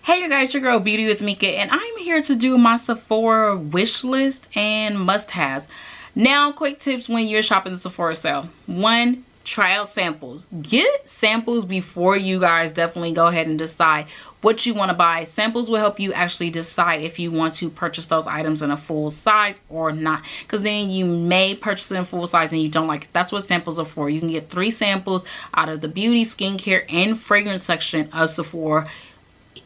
Hey you guys, your girl Beauty with Mika, and I'm here to do my Sephora wish list and must-haves. Now, quick tips when you're shopping the Sephora sale. 1, try out samples. Get samples before you guys definitely go ahead and decide what you want to buy. Samples will help you actually decide if you want to purchase those items in a full size or not, because then you may purchase it in full size and you don't like it. That's what samples are for. You can get 3 samples out of the beauty, skincare, and fragrance section of Sephora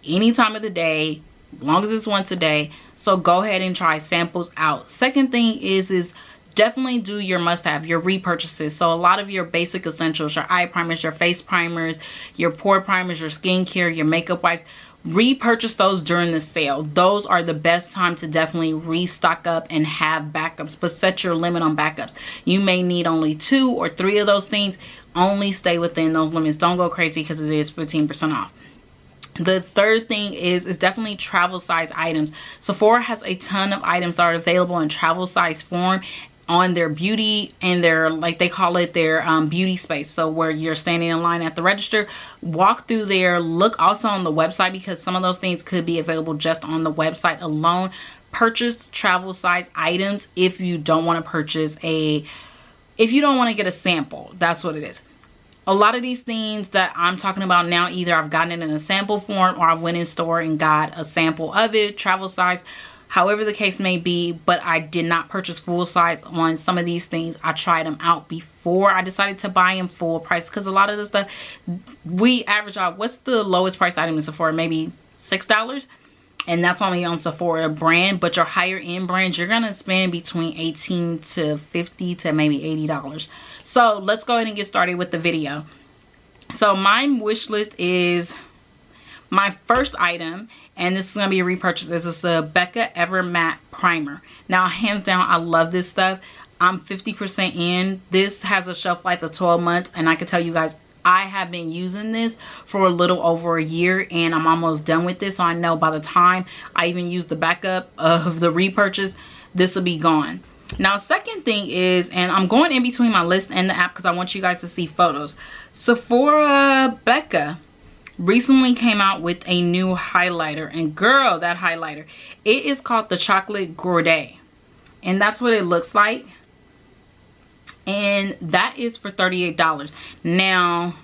any time of the day, as long as it's once a day. So go ahead and try samples out. Second thing is definitely do your must-have, your repurchases. So a lot of your basic essentials, your eye primers, your face primers, your pore primers, your skincare, your makeup wipes, repurchase those during the sale. Those are the best time to definitely restock up and have backups, but set your limit on backups. You may need only 2 or 3 of those things. Only stay within those limits. Don't go crazy because it is 15% off. The third thing is definitely travel size items. Sephora has a ton of items that are available in travel size form on their beauty and their, like they call it, their beauty space. So where you're standing in line at the register, walk through there. Look also on the website, because some of those things could be available just on the website alone. Purchase travel size items if you don't want to purchase if you don't want to get a sample. That's what it is. A lot of these things that I'm talking about now, either I've gotten it in a sample form or I went in store and got a sample of it, travel size, however the case may be, but I did not purchase full size on some of these things. I tried them out before I decided to buy them full price, because a lot of the stuff, we average out, what's the lowest price item in Sephora? Maybe $6? And that's only on Sephora brand. But your higher end brands, you're gonna spend between $18 to $50 to maybe $80. So let's go ahead and get started with the video. So my wish list is my first item, and this is gonna be a repurchase. This is a Becca Ever Matte Primer. Now, hands down, I love this stuff. I'm 50% in. This has a shelf life of 12 months, and I can tell you guys, I have been using this for a little over a year, and I'm almost done with this. So I know by the time I even use the backup of the repurchase, this will be gone. Now, second thing is, and I'm going in between my list and the app because I want you guys to see photos. Sephora Becca recently came out with a new highlighter, and girl, that highlighter, it is called the Chocolate Gourdet, and that's what it looks like. And that is for $38. Now,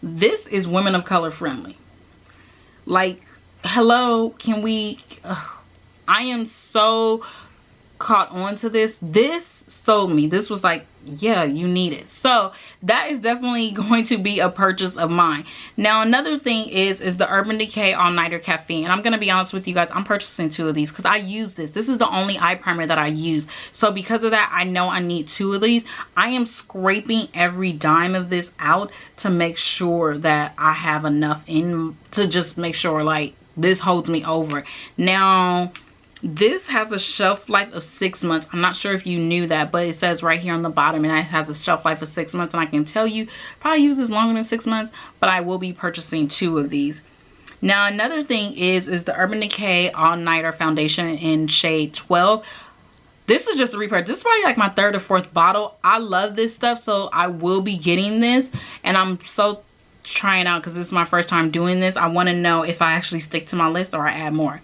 this is women of color friendly. Like, hello, can we, I am so caught on to this. This sold me. This was like, yeah, you need it. So that is definitely going to be a purchase of mine. Now, another thing is the Urban Decay All Nighter Caffeine. And I'm going to be honest with you guys, I'm purchasing 2 of these because I use this. This is the only eye primer that I use. So because of that, I know I need 2 of these. I am scraping every dime of this out to make sure that I have enough in to just make sure like this holds me over. Now, this has a shelf life of 6 months. I'm not sure if you knew that, but it says right here on the bottom, and it has a shelf life of 6 months. And I can tell you, probably use this longer than 6 months, but I will be purchasing 2 of these. Now, another thing is the Urban Decay All Nighter Foundation in shade 12. This is just a repurchase. This is probably like my 3rd or 4th bottle. I love this stuff, so I will be getting this, and I'm so trying out because this is my first time doing this. I want to know if I actually stick to my list or I add more.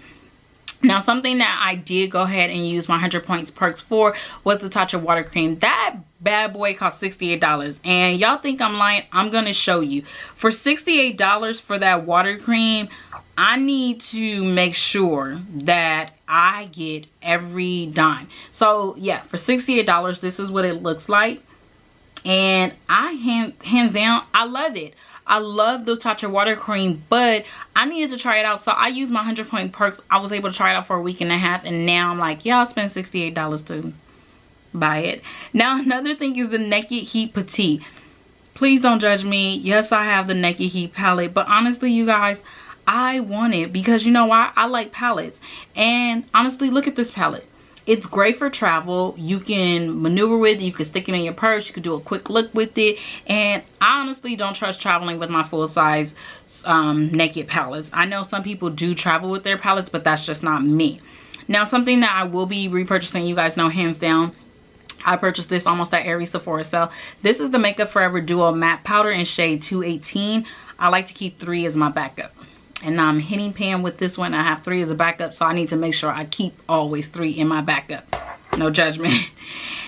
Now, something that I did go ahead and use my 100 points perks for was the Tatcha water cream. That bad boy cost $68. And y'all think I'm lying? I'm going to show you. For $68 for that water cream, I need to make sure that I get every dime. So, yeah, for $68, this is what it looks like. And hands down, I love it. I love the Tatcha water cream, but I needed to try it out. So I used my 100 point perks. I was able to try it out for a week and a half. And now I'm like, yeah, I'll spend $68 to buy it. Now, another thing is the Naked Heat Petite. Please don't judge me. Yes, I have the Naked Heat palette. But honestly, you guys, I want it because you know why? I like palettes. And honestly, look at this palette. It's great for travel. You can maneuver with it. You can stick it in your purse. You can do a quick look with it. And I honestly don't trust traveling with my full-size naked palettes. I know some people do travel with their palettes, but that's just not me. Now, something that I will be repurchasing, you guys know hands down, I purchased this almost at every Sephora sale. This is the Makeup Forever Duo Matte Powder in shade 218. I like to keep 3 as my backup. and I'm henny pan with this one. I have 3 as a backup, so I need to make sure I keep always 3 in my backup. No judgment.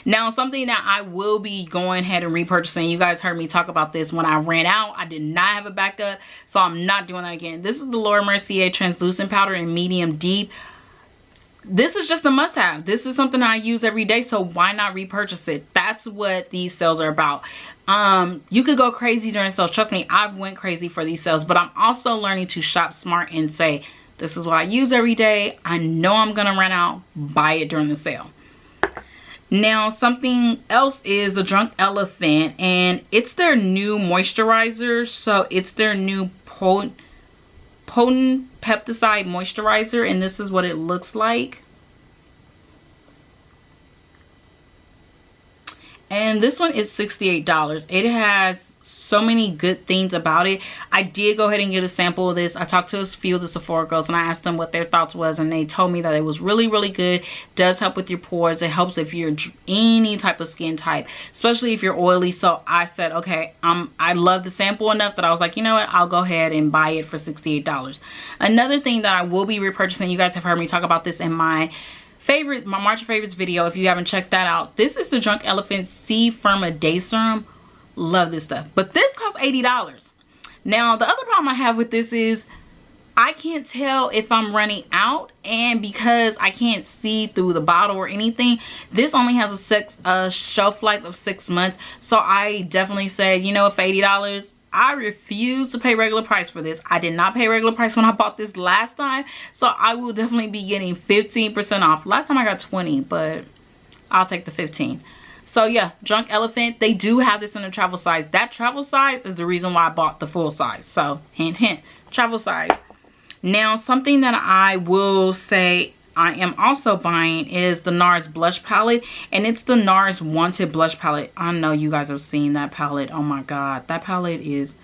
Now, something that I will be going ahead and repurchasing, you guys heard me talk about this when I ran out. I did not have a backup, so I'm not doing that again. This is the Laura Mercier translucent powder in medium deep. This is just a must-have. This is something I use every day, so why not repurchase it? That's what these sales are about. You could go crazy during sales. Trust me, I've went crazy for these sales, but I'm also learning to shop smart and say, this is what I use every day. I know I'm gonna run out. Buy it during the sale. Now, something else is the Drunk Elephant, and it's their new moisturizer. So it's their new potent peptide moisturizer, and this is what it looks like. And this one is $68. It has so many good things about it. I did go ahead and get a sample of this. I talked to a few of the Sephora girls and I asked them what their thoughts was, and they told me that it was really, really good. Does help with your pores. It helps if you're any type of skin type, especially if you're oily. So I said, okay, I love the sample enough that I was like, you know what, I'll go ahead and buy it for $68. Another thing that I will be repurchasing, you guys have heard me talk about this in my March favorites video. If you haven't checked that out, this is the Drunk Elephant C Firma Day Serum. Love this stuff, but this costs $80. Now, the other problem I have with this is I can't tell if I'm running out, and because I can't see through the bottle or anything, this only has a shelf life of 6 months. So I definitely said, you know, for $80, I refuse to pay regular price for this. I did not pay regular price when I bought this last time, so I will definitely be getting 15% off. Last time I got 20, but I'll take the 15. So yeah, Drunk Elephant, they do have this in a travel size. That travel size is the reason why I bought the full size. So hint, hint, travel size. Now, something that I will say I am also buying is the NARS blush palette, and it's the NARS Wanted blush palette. I know you guys have seen that palette. Oh my god, that palette is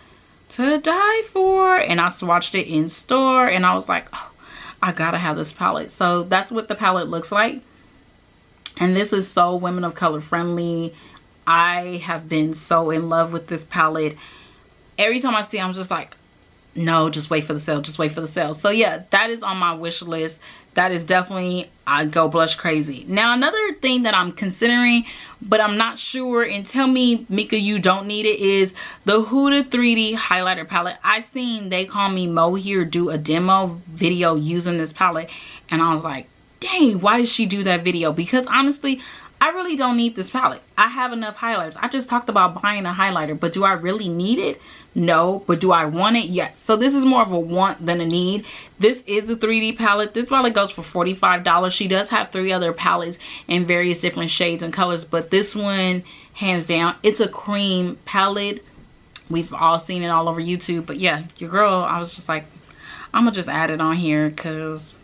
to die for. And I swatched it in store and I was like, oh, I gotta have this palette. So that's what the palette looks like. And this is so women of color friendly. I have been so in love with this palette. Every time I see it, I'm just like, no, just wait for the sale, just wait for the sale. So yeah, that is on my wish list. That is definitely, I go blush crazy. Now, another thing that I'm considering, but I'm not sure, and tell me, Mika, you don't need it, is the Huda 3D highlighter palette. I seen They Call Me Mo here do a demo video using this palette, and I was like, dang, why did she do that video? Because honestly, I really don't need this palette. I have enough highlighters. I just talked about buying a highlighter, but do I really need it? No. But do I want it? Yes. So this is more of a want than a need. This is the 3D palette. This palette goes for $45. She does have 3 other palettes in various different shades and colors, but this one, hands down, it's a cream palette. We've all seen it all over YouTube, but yeah, your girl, I was just like, I'm gonna just add it on here because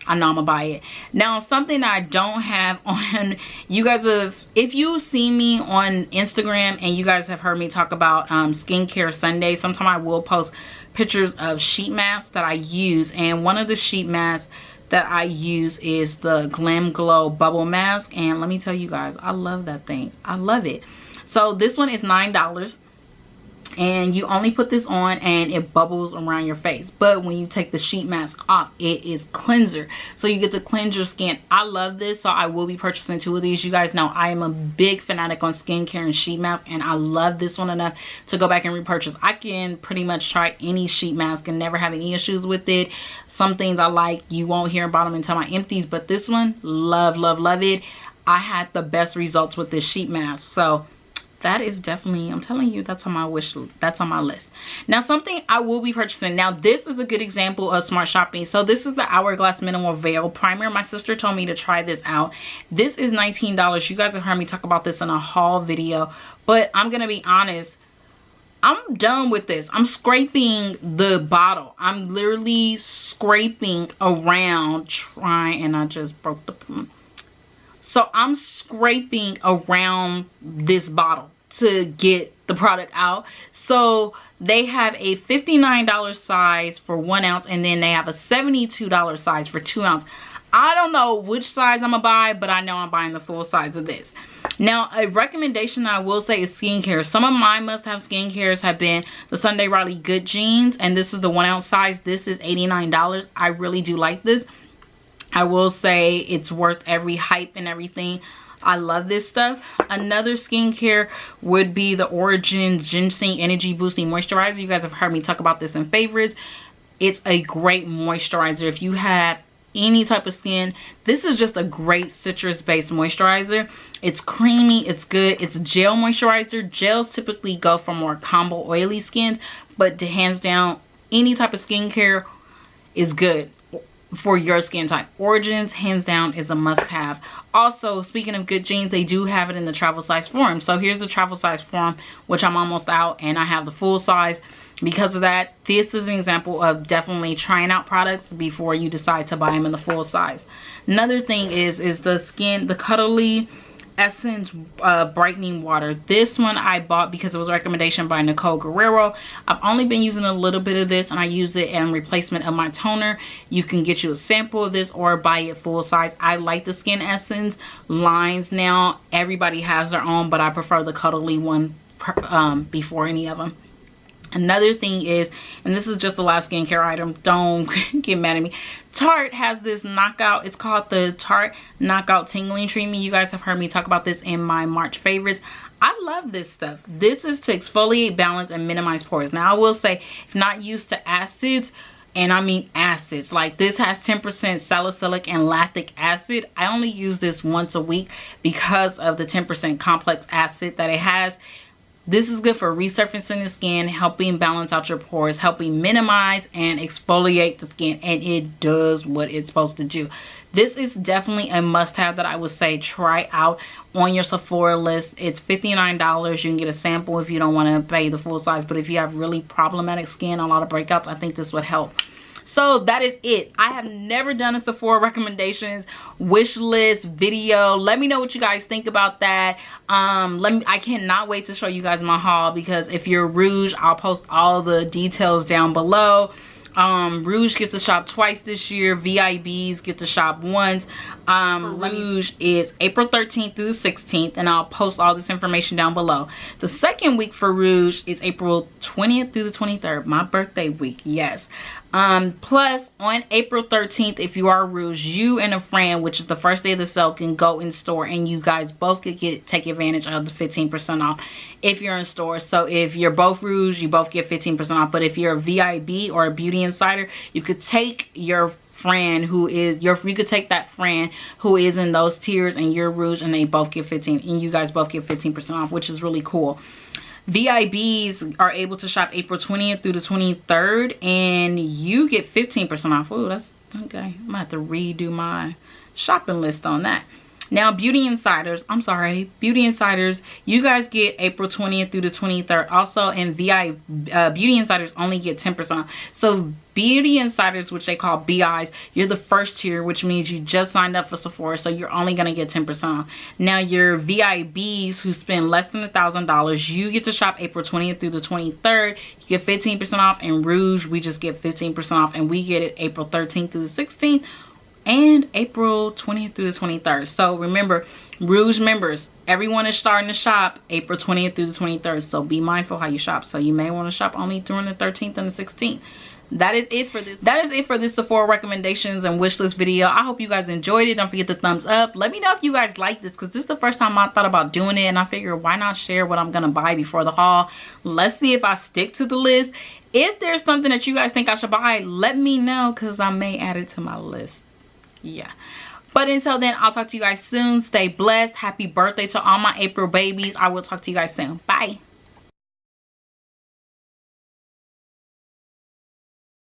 I know I'm gonna buy it. Now, something I don't have on, you guys have, if you see me on Instagram and you guys have heard me talk about skincare Sunday, sometime I will post pictures of sheet masks that I use, and one of the sheet masks that I use is the Glam Glow Bubble Mask, and let me tell you guys, I love that thing. I love it. So this one is $9. And you only put this on and it bubbles around your face, but when you take the sheet mask off, it is cleanser, so you get to cleanse your skin. I love this, so I will be purchasing 2 of these. You guys know I am a big fanatic on skincare and sheet mask, and I love this one enough to go back and repurchase. I can pretty much try any sheet mask and never have any issues with it. Some things I like, you won't hear about them until my empties, but this one, love, love, love it. I had the best results with this sheet mask, so that is definitely, I'm telling you, that's on my wish list. That's on my list. Now, something I will be purchasing. Now, this is a good example of smart shopping. So this is the Hourglass Minimal Veil Primer. My sister told me to try this out. This is $19. You guys have heard me talk about this in a haul video, but I'm gonna be honest, I'm done with this. I'm scraping the bottle. I'm literally scraping around trying, and I just broke the, so I'm scraping around this bottle to get the product out. So they have a $59 size for 1 ounce, and then they have a $72 size for 2 ounce. I don't know which size I'm gonna buy, but I know I'm buying the full size of this. Now, a recommendation I will say is skincare. Some of my must-have skincares have been the Sunday Riley Good Jeans, and this is the 1 ounce size. This is $89. I really do like this. I will say it's worth every hype and everything. I love this stuff. Another skincare would be the Origin Ginseng Energy Boosting Moisturizer. You guys have heard me talk about this in favorites. It's a great moisturizer. If you have any type of skin, this is just a great citrus based moisturizer. It's creamy, it's good. It's a gel moisturizer. Gels typically go for more combo oily skins, but hands down, any type of skincare is good for your skin type. Origins, hands down, is a must-have. Also, speaking of Good Jeans, they do have it in the travel size form. So here's the travel size form, which I'm almost out, and I have the full size. Because of that, this is an example of definitely trying out products before you decide to buy them in the full size. Another thing is the Cuddly Essence brightening water. This one I bought because it was a recommendation by Nicole Guerrero. I've only been using a little bit of this, and I use it in replacement of my toner. You can get you a sample of this or buy it full size. I like the Skin Essence lines now. Everybody has their own, but I prefer the Cuddly one before any of them. Another thing is, and this is just the last skincare item, don't get mad at me. Tarte has this knockout. It's called the Tarte Knockout Tingling Treatment. You guys have heard me talk about this in my March favorites. I love this stuff. This is to exfoliate, balance, and minimize pores. Now, I will say, if not used to acids, and I mean acids, like this has 10% salicylic and lactic acid. I only use this once a week because of the 10% complex acid that it has. This is good for resurfacing the skin, helping balance out your pores, helping minimize and exfoliate the skin, and it does what it's supposed to do. This is definitely a must-have that I would say try out on your Sephora list. It's $59. You can get a sample if you don't want to pay the full size, but if you have really problematic skin, a lot of breakouts, I think this would help. So that is it. I have never done a Sephora recommendations wish list video. Let me know what you guys think about that. I cannot wait to show you guys my haul, because if you're Rouge, I'll post all the details down below. Rouge gets to shop twice this year. VIBs get to shop once. Rouge is April 13th through the 16th, and I'll post all this information down below. The second week for Rouge is April 20th through the 23rd, my birthday week, yes. Plus, on April 13th, if you are Rouge, you and a friend, which is the first day of the sale, can go in store, and you guys both could take advantage of the 15% off if you're in store. So if you're both Rouge, you both get 15% off. But if you're a VIB or a Beauty Insider, you could take your friend who is you could take that friend who is in those tiers, and you're Rouge, and they both get 15, and you guys both get 15% off, which is really cool. VIBs are able to shop April 20th through the 23rd, and you get 15% off. Ooh, that's okay. I'm gonna have to redo my shopping list on that. Now, Beauty Insiders, Beauty Insiders, you guys get April 20th through the 23rd. Also, and Beauty Insiders only get 10% off. So Beauty Insiders, which they call BIs, you're the first tier, which means you just signed up for Sephora, so you're only going to get 10% off. Now, your VIBs who spend less than $1,000, you get to shop April 20th through the 23rd. You get 15% off, and Rouge, we just get 15% off, and we get it April 13th through the 16th. And April 20th through the 23rd. So remember, Rouge members, everyone is starting to shop April 20th through the 23rd. So be mindful how you shop. So you may want to shop only during the 13th and the 16th. That is it for this. That is it for this Sephora recommendations and wish list video. I hope you guys enjoyed it. Don't forget the thumbs up. Let me know if you guys like this, because this is the first time I thought about doing it, and I figured why not share what I'm gonna buy before the haul. Let's see if I stick to the list. If there's something that you guys think I should buy, let me know, because I may add it to my list. Yeah, but until then, I'll talk to you guys soon. Stay blessed. Happy birthday to all my April babies. I will talk to you guys soon. Bye.